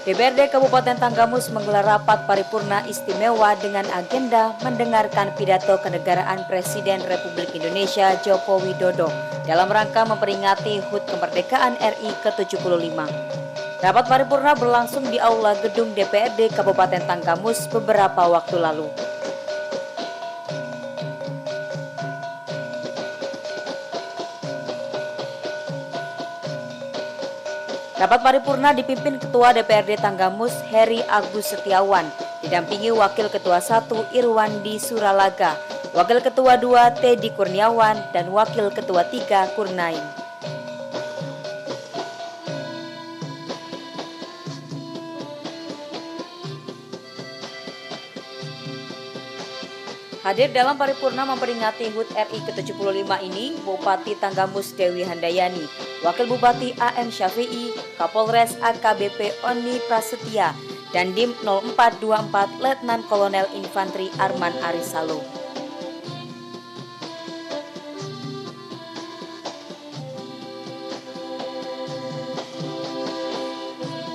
DPRD Kabupaten Tanggamus menggelar rapat paripurna istimewa dengan agenda mendengarkan pidato kenegaraan Presiden Republik Indonesia Joko Widodo dalam rangka memperingati HUT Kemerdekaan RI ke-75. Rapat paripurna berlangsung di Aula Gedung DPRD Kabupaten Tanggamus beberapa waktu lalu. Rapat paripurna dipimpin Ketua DPRD Tanggamus Heri Agus Setiawan, didampingi Wakil Ketua 1 Irwandi Suralaga, Wakil Ketua 2 Teddy Kurniawan, dan Wakil Ketua 3 Kurnain. Hadir dalam paripurna memperingati HUT RI ke-75 ini, Bupati Tanggamus Dewi Handayani, Wakil Bupati AM Syafi'i, Kapolres AKBP Oni Prasetya, dan Dim 0424 Letnan Kolonel Infantri Arman Arisalo.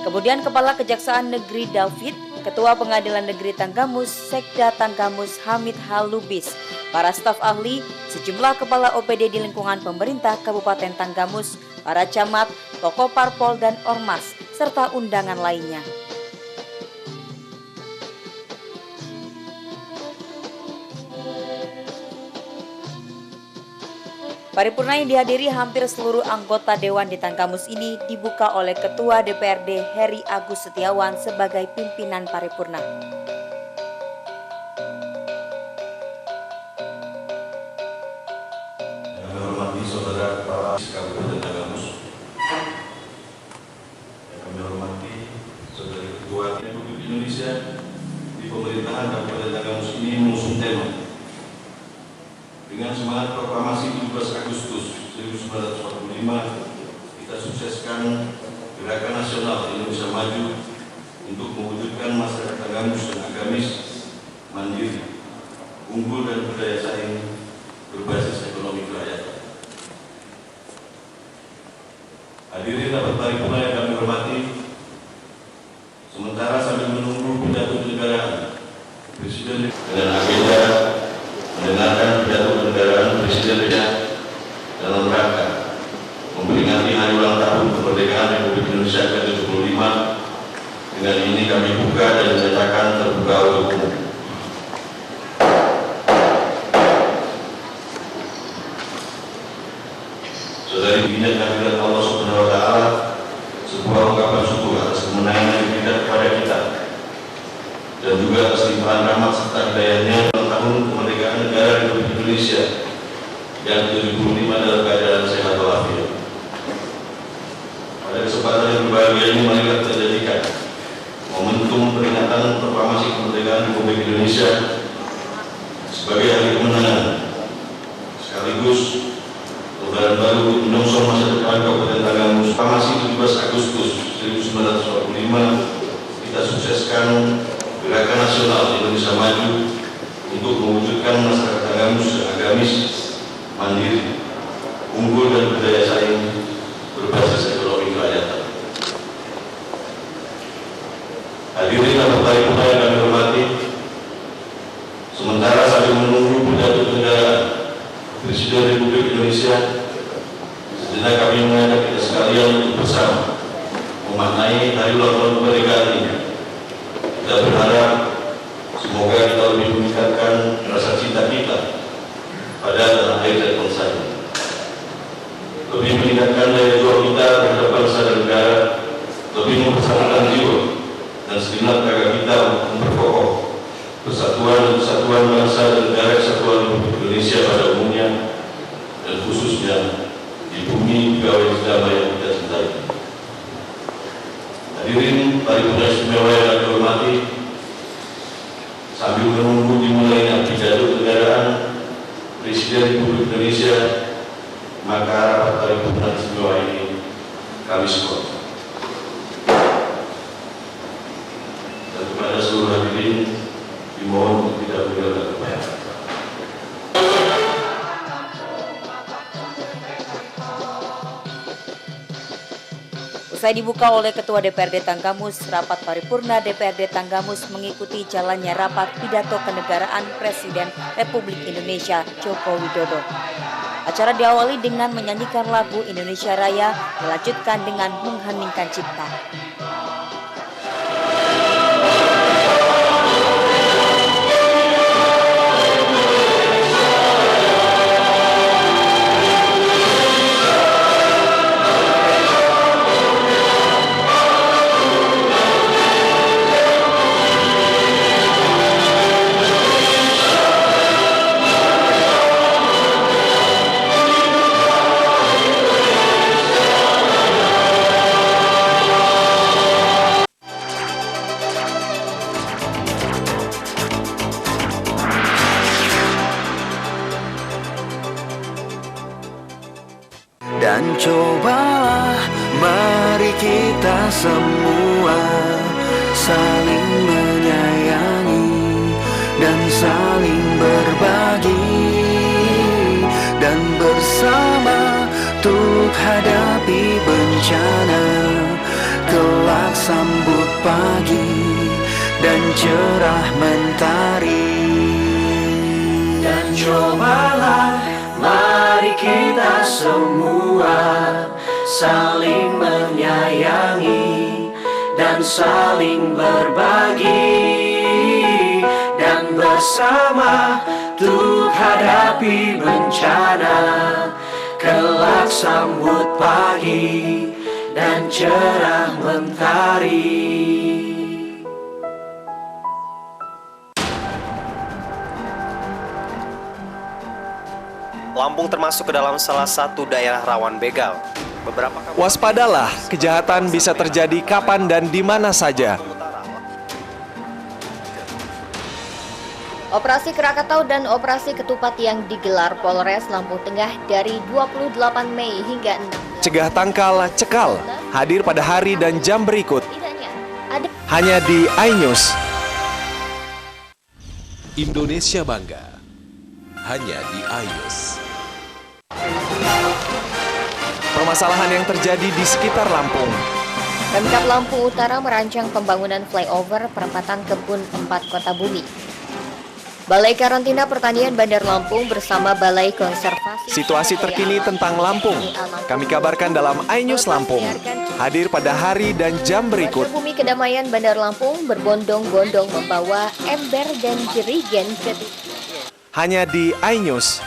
Kemudian Kepala Kejaksaan Negeri David, Ketua Pengadilan Negeri Tanggamus, Sekda Tanggamus Hamid Halubis, para staf ahli, sejumlah kepala OPD di lingkungan pemerintah Kabupaten Tanggamus, para camat, tokoh parpol dan ormas, serta undangan lainnya. Paripurna yang dihadiri hampir seluruh anggota Dewan di Tanggamus ini dibuka oleh Ketua DPRD Heri Agus Setiawan sebagai pimpinan paripurna. Yang hormati saudara kepala Kabupaten Tanggamus, yang kami hormati saudara Ketua Republik Indonesia di pemerintahan Kabupaten Tanggamus ini mengusung tema dengan semangat proklamasi 17 Agustus 1945, kita sukseskan Gerakan Nasional Indonesia Maju untuk mewujudkan masyarakat Tanggamus dan agamis, mandiri, unggul dan berdaya saing, berbasis ekonomi kerakyatan. Hadirin rapat paripurna yang kami hormati, sementara sambil menunggu pidato kenegaraan Presiden dengan agenda mendengarkan pidato kenegaraan Presiden dalam rangka memperingati hari ulang tahun kemerdekaan Republik Indonesia ke-75. Dengan ini kami buka dan menyatakan terbuka untuk umum. Saudari bina kehadirat Allah Subhanahu wa Ta'ala, sebuah ungkapan syukur atas kemenangan yang diberikan kepada kita dan juga atas limpahan rahmat serta hidayahnya dalam tahun kemerdekaan negara Republik Indonesia yang ke-75 dalam keadaan sehat walafiat. Pada kesempatan yang berbahagia ini, mari kita jadikan momentum peringatan proklamasi kemerdekaan Republik Indonesia sebagai hari kemenangan, sekaligus lembaran baru untuk menyongsong masa depan Kabupaten Tanggamus. Proklamasi 17 Agustus 1945 kita sukseskan Gerakan Nasional Indonesia Maju untuk mewujudkan masyarakat Tanggamus yang agamis, mandiri, unggul dan berdaya saing, berbasis ekonomi kerakyatan. Hadirin rapat paripurna yang kami hormati, sementara sambil menunggu pidato kenegaraan Presiden Republik Indonesia, sejenak kami mengajak kita sekalian untuk bersama memaknai hari ulang tahun kemerdekaan ini. Kita berharap semoga kita lebih meningkatkan rasa cinta kita pada tanah air dan bangsa ini, lebih meningkatkan daya juang kita terhadap bangsa dan negara, lebih mempersatukan jiwa dan segenap tenaga kita untuk memperkokoh persatuan dan kesatuan bangsa dan negara kesatuan Republik Indonesia pada umumnya dan khususnya di bumi pegawai damai yang kita cintai. Hadirin paripurna istimewa yang kami hormati, sambil menunggu dimulainya pidato kenegaraan Presiden Republik Indonesia, maka rapat paripurna istimewa ini kami skor. Dan kepada seluruh hadirin dimohon untuk tidak meninggalkan tempat. Usai dibuka oleh Ketua DPRD Tanggamus, rapat paripurna DPRD Tanggamus mengikuti jalannya rapat pidato kenegaraan Presiden Republik Indonesia Joko Widodo. Acara diawali dengan menyanyikan lagu Indonesia Raya, dilanjutkan dengan mengheningkan cipta. Dan cobalah mari kita semua saling menyayangi dan saling berbagi, dan bersama untuk hadapi bencana, kelak sambut pagi dan cerah mentari. Dan cobalah mari kita semua saling menyayangi dan saling berbagi, dan bersama untuk hadapi bencana, kelak sambut pagi dan cerah mentari. Lampung termasuk ke dalam salah satu daerah rawan begal. Waspadalah, kejahatan bisa terjadi kapan dan di mana saja. Operasi Krakatau dan Operasi Ketupat yang digelar Polres Lampung Tengah dari 28 Mei hingga 6. Cegah tangkal, cekal, hadir pada hari dan jam berikut. Hanya di iNews. Indonesia bangga, hanya di iNews. Permasalahan yang terjadi di sekitar Lampung. Pemkab Lampung Utara merancang pembangunan flyover perempatan Kebun 4 Kota Bumi. Balai Karantina Pertanian Bandar Lampung bersama Balai Konservasi Situasi terkini tentang Lampung kami kabarkan dalam iNews Lampung. Hadir pada hari dan jam berikut. Bumi Kedamaian Bandar Lampung berbondong-bondong membawa ember dan jerigen ke Hanya di iNews.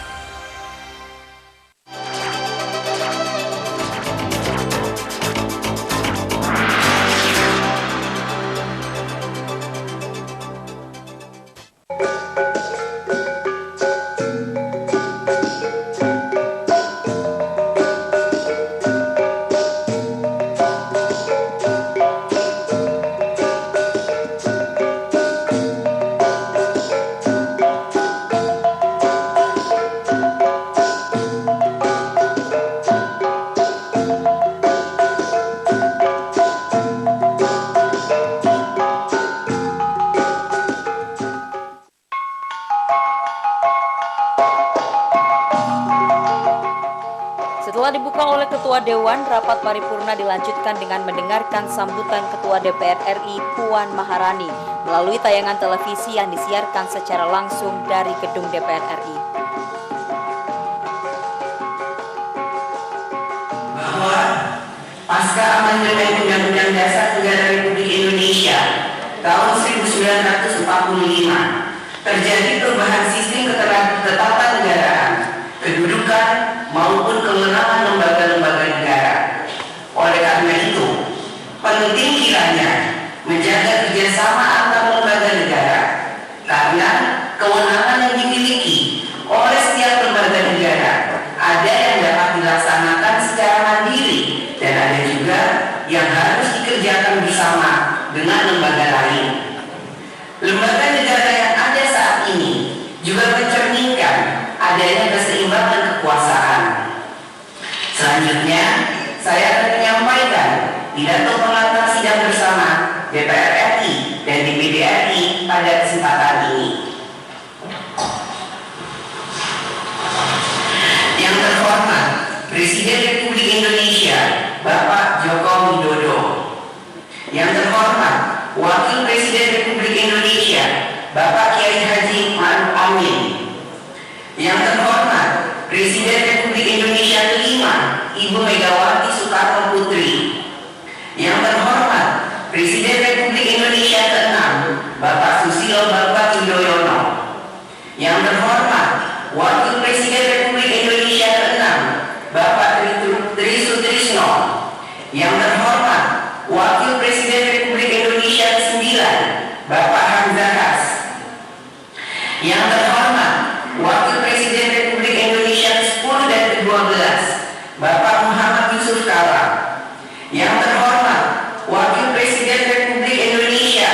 Setelah dibuka oleh Ketua Dewan, rapat paripurna dilanjutkan dengan mendengarkan sambutan Ketua DPR RI Puan Maharani melalui tayangan televisi yang disiarkan secara langsung dari gedung DPR RI. Bahwa pasca amandemen Undang-Undang Dasar Negara Republik Indonesia tahun 1945 terjadi perubahan sistem ketatanegaraan, kedudukan maupun kewenangan lembaga-lembaga negara. Oleh karena itu, penting kiranya menjaga kerjasama antar lembaga negara, karena kewenangan yang dimiliki oleh setiap lembaga negara ada yang dapat dilaksanakan secara mandiri dan ada juga yang harus dikerjakan bersama dengan lembaga lain. Lembaga negara yang ada saat ini juga mencerminkan adanya keseimbangan kekuasaan. Selanjutnya, saya akan menyampaikan pidato pengantar sidang bersama DPR RI dan DPD RI pada kesempatan ini. Yang terhormat Presiden Republik Indonesia Bapak Joko Widodo, Wakil Presiden Republik Indonesia Bapak Kiai Haji Ma'ruf Amin. Yang terhormat Presiden Republik Indonesia kelima Ibu Megawati Soekarno Putri. Yang terhormat Presiden Republik Indonesia keenam Bapak Susilo Bambang Yudhoyono. Yang terhormat Wakil Presiden Republik Indonesia keenam Bapak Tri Sutrisno. Yang terhormat Wakil Presiden Republik Indonesia ke-9 Bapak Hamzahas. Yang terhormat Wakil Presiden Republik Indonesia ke-10 dan ke-12 Bapak Muhammad Yusuf Kala. Yang terhormat Wakil Presiden Republik Indonesia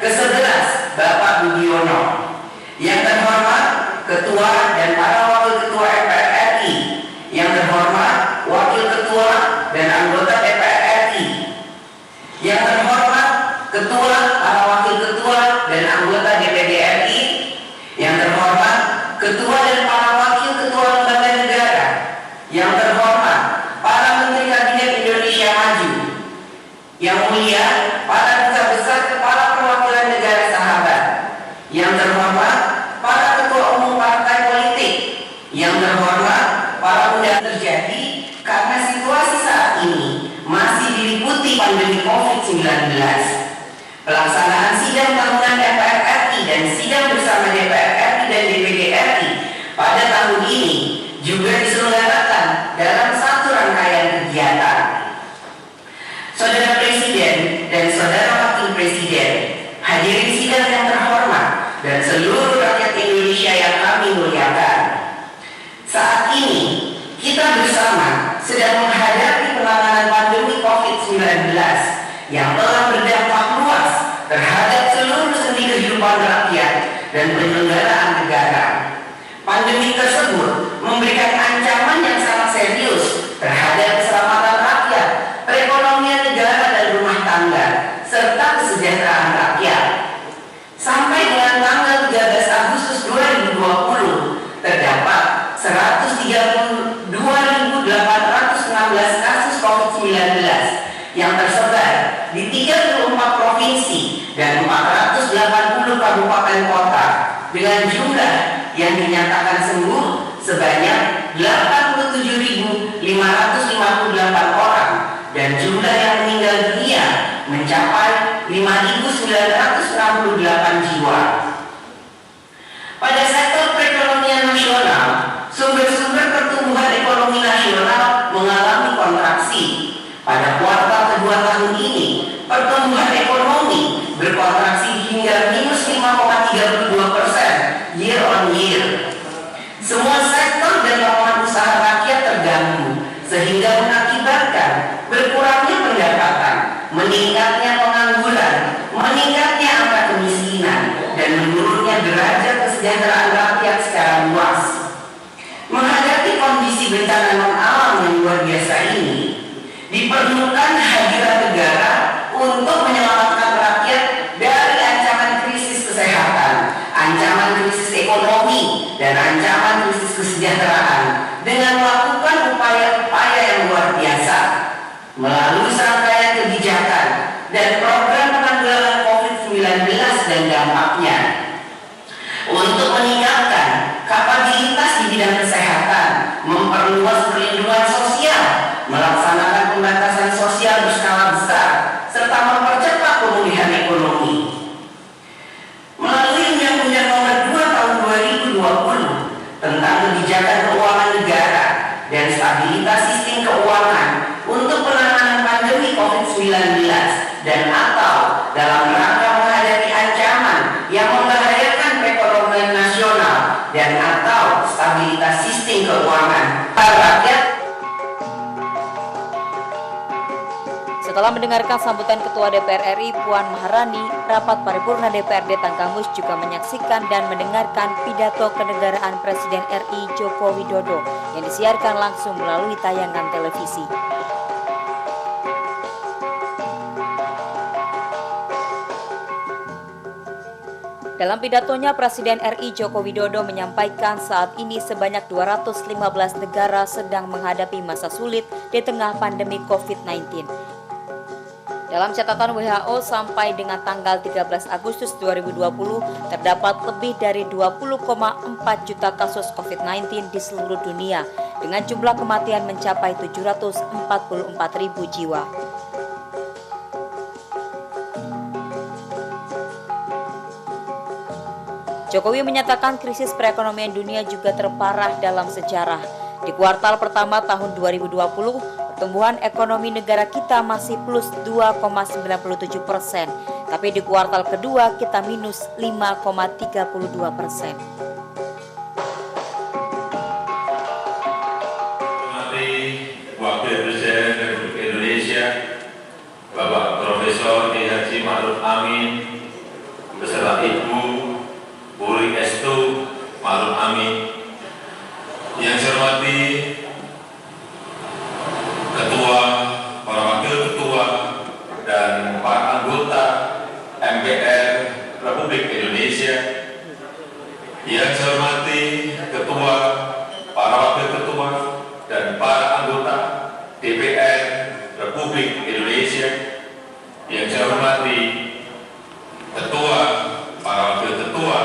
ke-11 Bapak Budiono. Yang terhormat Ketua dan para Wakil Ketua DPR RI. Yang terhormat Wakil Ketua dan anggota DPR RI. Yang terhormat Ketua, para Wakil Ketua dan anggota DPD RI. Yang terhormat Ketua dan para Wakil Ketua Lembaga Negara. Yang terhormat para Menteri Kabinet Indonesia Maju. Yang mulia para duta besar kepala perwakilan negara sahabat. Yang terhormat para ketua umum partai politik. Yang terhormat para undangan. Terjadi karena situasi saat ini masih diliputi pandemi COVID-19. Pelaksanaan sidang tahunan DPR RI dan sidang bersama DPR RI dan DPD RI pada tahun ini juga diselenggarakan dalam satu rangkaian kegiatan. Saudara Presiden dan Saudara Wakil Presiden, hadirin sidang yang terhormat dan seluruh rakyat Indonesia yang kami muliakan. Saat ini kita bersama sedang menghadapi penanganan pandemi COVID-19 yang telah berdampak luas terhadap seluruh sendi kehidupan rakyat dan penyelenggaraan negara. Pandemi tersebut memberikan ancaman yang sangat serius terhadap keselamatan rakyat, perekonomian negara dan rumah tangga, serta kesejahteraan rakyat. Sampai dengan tanggal 13 Agustus 2020, terdapat 132.816 kasus COVID-19 yang tersebar di 34 provinsi dan 480 kabupaten kota dengan jumlah yang dinyatakan sembuh sebanyak 87.558 orang dan jumlah yang meninggal dunia mencapai 5.968 jiwa. Pada sektor perekonomian nasional, sumber-sumber pertumbuhan ekonomi nasional mengalami kontraksi. Pada kuartal kedua tahun ini, pertumbuhan ekonomi berkontraksi hingga minus 5,32% year on year. Semua sektor dan lapangan usaha rakyat terganggu, sehingga mengakibatkan berkurangnya pendapatan, meningkatnya pengangguran, meningkatnya angka kemiskinan, dan menurunnya derajat kesejahteraan rakyat secara luas. Menghadapi kondisi bencana non-alam yang luar biasa ini, diperlukan hadiran negara untuk menyelamatkan rakyat dari ancaman krisis kesehatan, ancaman krisis ekonomi, dan ancaman krisis kesejahteraan dengan melakukan upaya-upaya yang luar biasa melalui serangkaian kebijakan dan program penanggulangan COVID-19 dan dampaknya. Untuk meningkatkan kapasitas di bidang kesehatan, memperluas perlindungan sosial, melaksanakan pembatasan sosial berskala besar, serta mempercepat pemulihan ekonomi. Melalui Undang-Undang Nomor 2 Tahun 2020 tentang kebijakan keuangan negara dan stabilitas sistem keuangan untuk penanganan pandemi COVID-19 dan atau dalam rangka menghadapi ancaman yang membahayakan perekonomian nasional dan atau stabilitas sistem keuangan rakyat. Setelah mendengarkan sambutan Ketua DPR RI Puan Maharani, rapat paripurna DPRD Tanggamus juga menyaksikan dan mendengarkan pidato kenegaraan Presiden RI Joko Widodo yang disiarkan langsung melalui tayangan televisi. Dalam pidatonya, Presiden RI Joko Widodo menyampaikan saat ini sebanyak 215 negara sedang menghadapi masa sulit di tengah pandemi COVID-19. Dalam catatan WHO sampai dengan tanggal 13 Agustus 2020 terdapat lebih dari 20,4 juta kasus COVID-19 di seluruh dunia dengan jumlah kematian mencapai 744.000 jiwa. Jokowi menyatakan krisis perekonomian dunia juga terparah dalam sejarah. Di kuartal pertama tahun 2020, pertumbuhan ekonomi negara kita masih plus 2,97%, tapi di kuartal kedua kita minus 5,32%. Wakil Presiden Republik Indonesia, Bapak Profesor Kiai Haji Ma'ruf Amin, beserta Ibu Wuri Estu Ma'ruf Amin, yang saya hormati Ketua, para Wakil Ketua, dan para anggota MPR Republik Indonesia, yang saya hormati Ketua, para Wakil Ketua, dan para anggota DPR Republik Indonesia, yang saya hormati Ketua, para Wakil Ketua,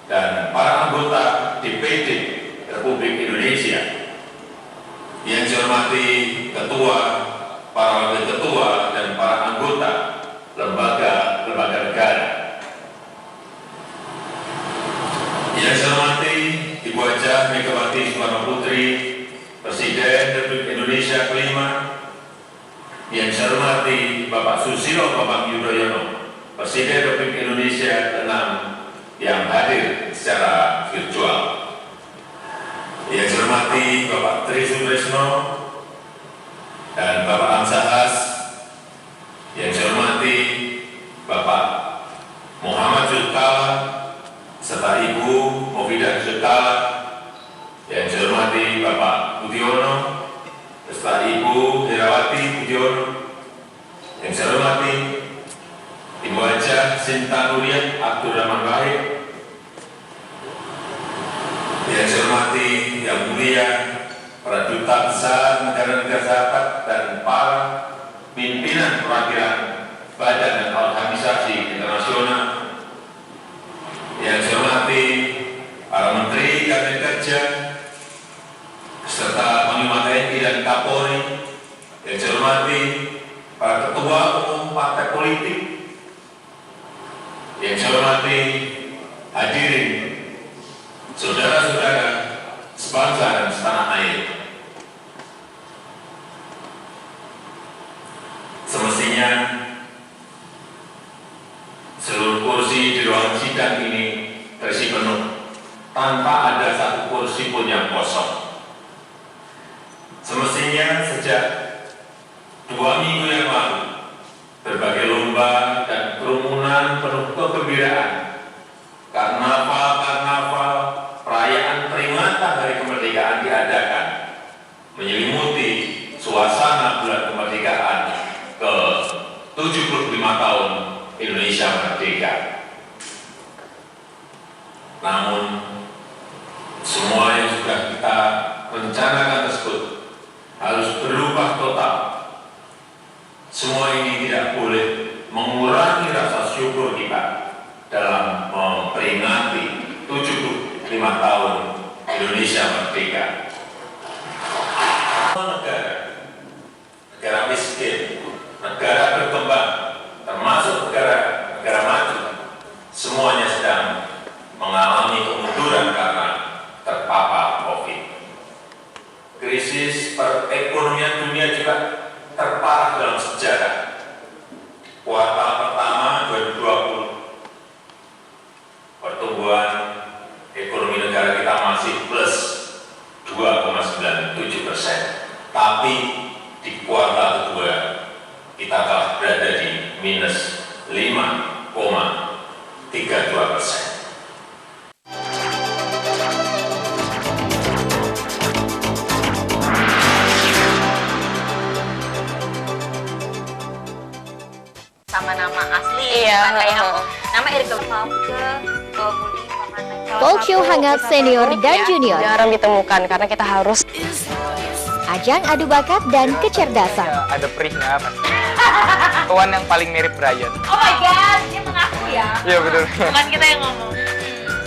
dan para anggota DPD Republik Indonesia, yang saya hormati Ketua, para Wakil Ketua, dan para anggota lembaga-lembaga negara, yang saya hormati Ibu Hajah Megawati Soekarno Putri, Presiden Republik Indonesia kelima, yang saya hormati Bapak Susilo Bambang Yudhoyono, Presiden Republik Indonesia ke-6 yang hadir secara virtual, yang saya hormati Bapak Tri Sutresno dan Bapak Amsahas, yang saya hormati Bapak Muhammad Zulkala serta Ibu Mufidah Zulkala, yang saya hormati Bapak Budiono beserta Ibu Herawati Budiono, yang saya hormati Ibu Hajah Sinta Nuriyah Abdurrahman Wahid, yang saya hormati Yang Mulia para duta besar negara-negara sahabat dan para pimpinan perwakilan badan dan organisasi internasional, yang saya hormati para Menteri Kabinet Kerja serta Panglima TNI dan Kapolri, yang saya hormati para ketua umum partai politik, yang saya hormati hadirin saudara-saudara sebangsa dan setanah air. Semestinya seluruh kursi di ruang sidang ini terisi penuh tanpa ada satu kursi pun yang kosong. Semestinya sejak 2 minggu yang lalu, berbagai lomba dan kerumunan penuh kegembiraan, karnaval, perayaan peringatan Hari Kemerdekaan diadakan, menyelimuti suasana bulan kemerdekaan ke 75 tahun Indonesia merdeka. Namun, semua yang sudah kita rencanakan tersebut harus berubah total. Semua ini tidak boleh mengurangi rasa syukur kita dalam memperingati 75 tahun Indonesia merdeka. Negara miskin, negara berkembang, termasuk negara maju, semuanya sedang mengalami kemunduran karena terpapar COVID. Krisis perekonomian dunia juga terparah dalam sejarah. Kuartal pertama 2020, pertumbuhan ekonomi negara kita masih plus 2,97%. Tapi di kuartal kedua kita telah berada di minus 5,32%. Sama nama asli, kayak nama Erika Fauke, Budi Talk show hangat senior dan junior. Jarang ditemukan karena kita harus ajang adu bakat dan kecerdasan. Ada perihnya apa? Hewan yang paling mirip Brian. Oh my god, dia mengaku ya? Iya betul. Bukan kita yang ngomong.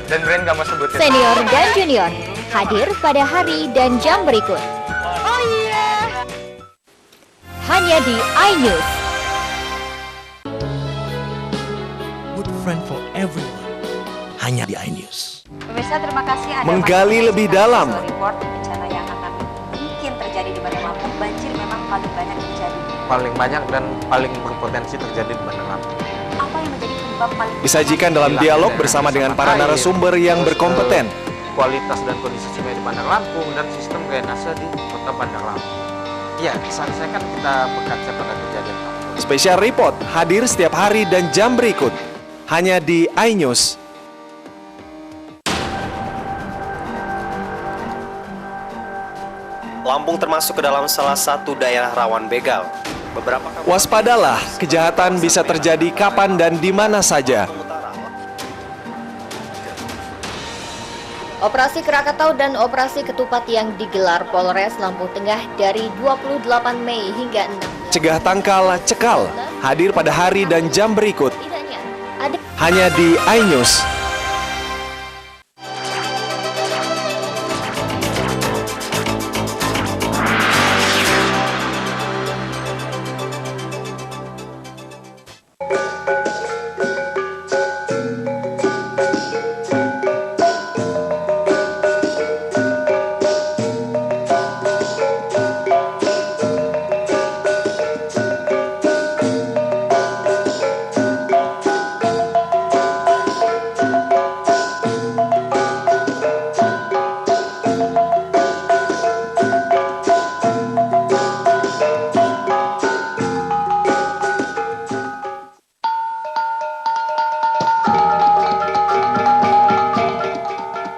Dan Brian gak mau sebutin. Senior dan junior hadir pada hari dan jam berikut. Oh iya. Hanya di iNews. Good friend for everyone. Hanya di iNews. Pemirsa, terima kasih Anda Menggali masih lebih menyaksikan dalam. Visual Report bencana yang akan mungkin terjadi di Bandar Lampung. Banjir memang paling banyak terjadi. Paling banyak dan paling berpotensi terjadi di Bandar Lampung. Apa yang menjadi penyebab paling Disajikan dalam dialog bersama dengan para narasumber yang berkompeten. Kualitas dan kondisi sungai di Bandar Lampung dan sistem drainase di kota Bandar Lampung. Ya, saya kan kita berkaca pada kejadian. Special Report hadir setiap hari dan jam berikut. Hanya di iNews. Lampung termasuk ke dalam salah satu daerah rawan begal. Waspadalah, kejahatan bisa terjadi kapan dan di mana saja. Operasi Krakatau dan Operasi Ketupat yang digelar Polres Lampung Tengah dari 28 Mei hingga 6. Cegah tangkal, cekal, hadir pada hari dan jam berikut. Hanya di iNews.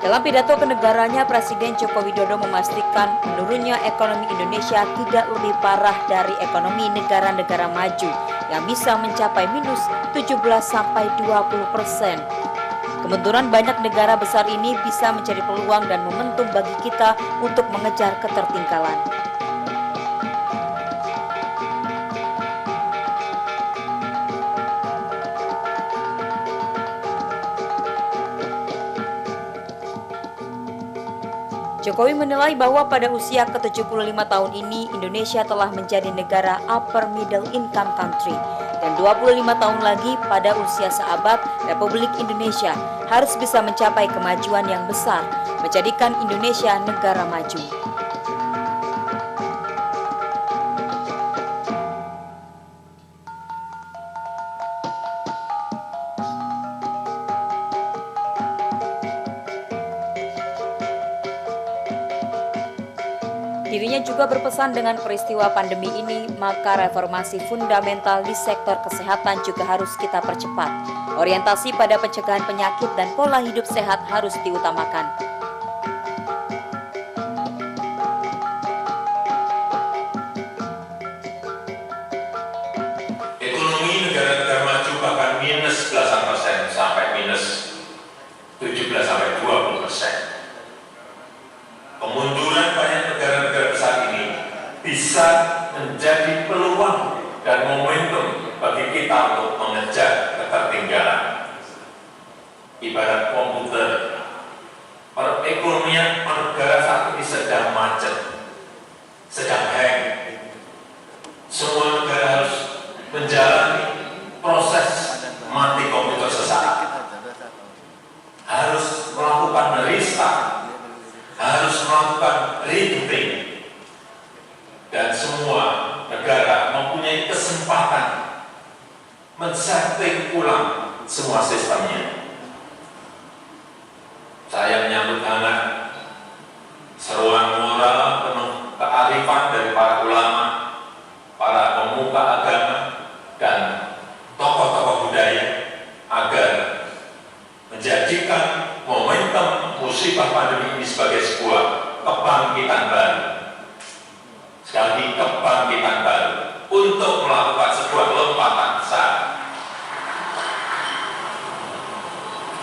Dalam pidato kenegaranya, Presiden Joko Widodo memastikan menurunnya ekonomi Indonesia tidak lebih parah dari ekonomi negara-negara maju yang bisa mencapai minus 17-20%. Kemunduran banyak negara besar ini bisa menjadi peluang dan momentum bagi kita untuk mengejar ketertinggalan. Jokowi menilai bahwa pada usia ke-75 tahun ini, Indonesia telah menjadi negara upper middle income country. Dan 25 tahun lagi pada usia seabad, Republik Indonesia harus bisa mencapai kemajuan yang besar, menjadikan Indonesia negara maju. Dirinya juga berpesan dengan peristiwa pandemi ini, maka reformasi fundamental di sektor kesehatan juga harus kita percepat. Orientasi pada pencegahan penyakit dan pola hidup sehat harus diutamakan. Ekonomi negara-negara maju bahkan minus belasan persen sampai minus 17-20%. Kemunduran banyak negara-negara besar ini bisa menjadi peluang dan momentum bagi kita untuk mengejar ketertinggalan. Ibarat komputer, perekonomian negara saat ini sedang macet, sedang hang. Semua negara harus menjalani proses mati komputer sesaat, harus melakukan restart, harus melakukan rebooting, dan semua negara mempunyai kesempatan men-setting ulang semua sistemnya. Saya menyambut hangat seruan moral penuh kearifan dari para ulama, para pemuka agama, dan tokoh-tokoh budaya agar menjadikan momentum musibah pandemi ini sebagai sebuah kebangkitan baru. Sekali lagi, kebangkitan baru untuk melakukan sebuah lompatan besar.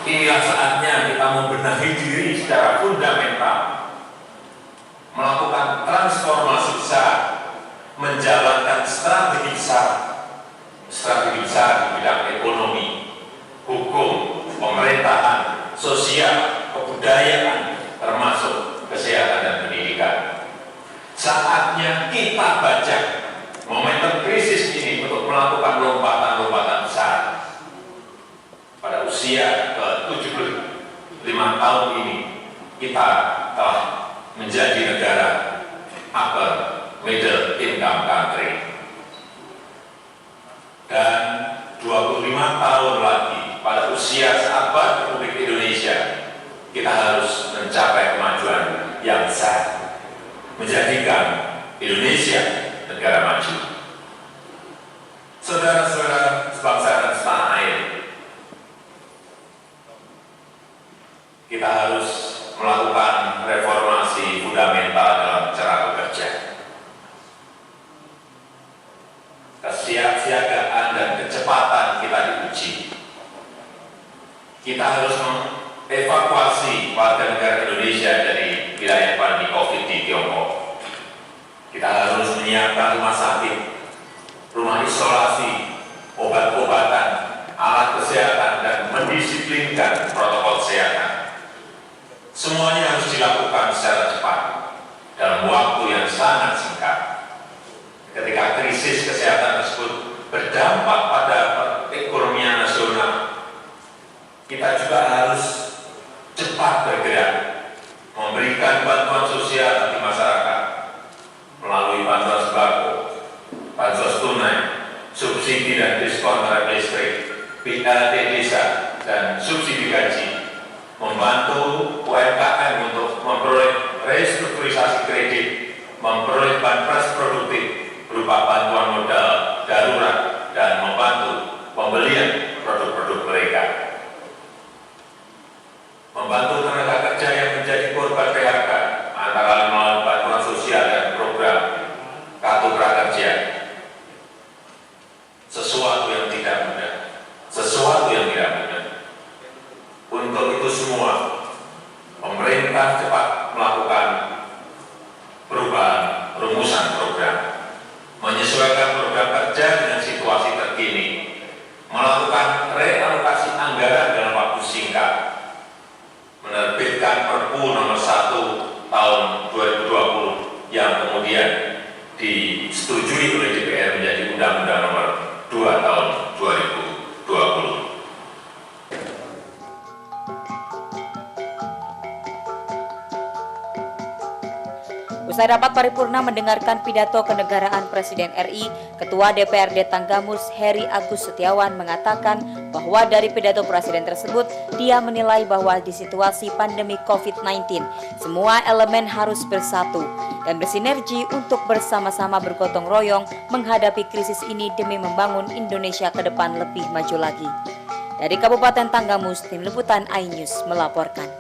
Inilah saatnya kita membenahi diri secara fundamental, melakukan transformasi besar, menjalankan strategi besar sosial, kebudayaan, termasuk kesehatan dan pendidikan. Saatnya kita baca momentum krisis ini untuk melakukan lompatan-lompatan besar. Pada usia ke-75 tahun ini, kita telah menjadi negara upper middle income country. Dan 25 tahun lagi, pada usia sahabat Republik Indonesia, kita harus mencapai kemajuan yang besar, menjadikan Indonesia negara maju. Saudara-saudara sebangsa dan setanah air, kita harus melakukan reformasi fundamental dalam cara bekerja. Kesiapsiagaan dan kecepatan kita diuji. Kita harus mengevakuasi warga negara Indonesia dari wilayah pandemi COVID di Tiongkok. Kita harus menyiapkan rumah sakit, rumah isolasi, obat-obatan, alat kesehatan, dan mendisiplinkan protokol kesehatan. Semuanya harus dilakukan secara cepat dalam waktu yang sangat singkat. Ketika krisis kesehatan tersebut berdampak pada perekonomian nasional, kita juga harus cepat bergerak, memberikan bantuan sosial bagi masyarakat melalui bantuan sembako, bansos tunai, subsidi dan diskon tarif listrik, BLT desa, dan subsidi gaji, membantu UMKM untuk memperoleh restrukturisasi kredit, memperoleh banpres produktif berupa bantuan modal darurat, dan membantu pembelian produk-produk mereka. Membantu tenaga kerja yang menjadi korban PHK, antara lain melalui bantuan sosial dan program kartu prakerja. Sesuatu yang tidak mudah, sesuatu yang tidak mudah. Untuk itu semua, pemerintah cepat melakukan perubahan rumusan program, menyesuaikan program kerja dengan situasi terkini, melakukan realokasi anggaran dalam waktu singkat, menerbitkan Perpu nomor 1 tahun 2020 yang kemudian disetujui oleh DPR menjadi Undang-Undang nomor 2 tahun 2020. Usai rapat paripurna mendengarkan pidato kenegaraan Presiden RI, Ketua DPRD Tanggamus Heri Agus Setiawan mengatakan bahwa dari pidato Presiden tersebut, dia menilai bahwa di situasi pandemi COVID-19, semua elemen harus bersatu dan bersinergi untuk bersama-sama bergotong royong menghadapi krisis ini demi membangun Indonesia ke depan lebih maju lagi. Dari Kabupaten Tanggamus, Tim Liputan iNews melaporkan.